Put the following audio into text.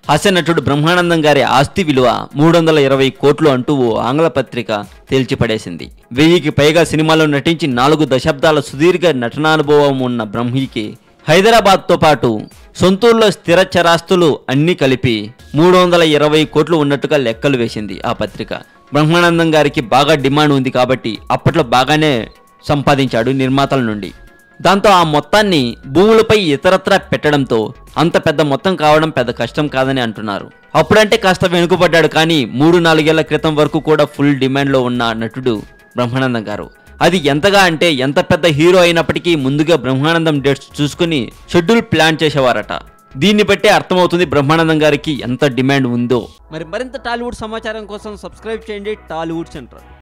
హాస్య నటుడు బ్రహ్మానందం గారి ఆస్తి విలువ 320 కోట్లు అంటూ ఓ ఆంగ్ల పత్రిక తేల్చిపడేసింది. 1000కి పైగా సినిమాల్లో నటించి 4 దశాబ్దాల సుదీర్ఘ నటనానుభవం ఉన్న బ్రహ్మికి హైదరాబాద్తో పాటు సొంతూరులో స్థిర చరాస్తులు అన్నీ కలిపి 320 కోట్లు ఉన్నట్టుగా లెక్కలు వేసింది ఆ పత్రిక. బ్రహ్మానందం గారికి బాగా డిమాండ్ ఉంది కాబట్టి అప్పట్లో బాగానే సంపాదించాడు నిర్మాతల నుండి. దాంతో ఆ మొత్తాన్ని భూములపై ఇతరత్రా పెట్టడంతో అంత పెద్ద మొత్తం కావడం పెద్ద కష్టం కాదని అంటున్నారు. అప్పుడంటే కాస్త వెనుకబడ్డాడు, కానీ 3-4 ఏళ్ల క్రితం వరకు కూడా ఫుల్ డిమాండ్లో ఉన్న నటుడు బ్రహ్మానందం గారు. అది ఎంతగా అంటే ఎంత పెద్ద హీరో అయినప్పటికీ ముందుగా బ్రహ్మానందం డేట్స్ చూసుకుని షెడ్యూల్ ప్లాన్ చేసేవారట. దీన్ని బట్టే అర్థమవుతుంది బ్రహ్మానందం గారికి ఎంత డిమాండ్ ఉందో. మరింత టాలీవుడ్ సమాచారం కోసం సబ్స్క్రైబ్ చేయండి టాలీవుడ్ సెంటర్.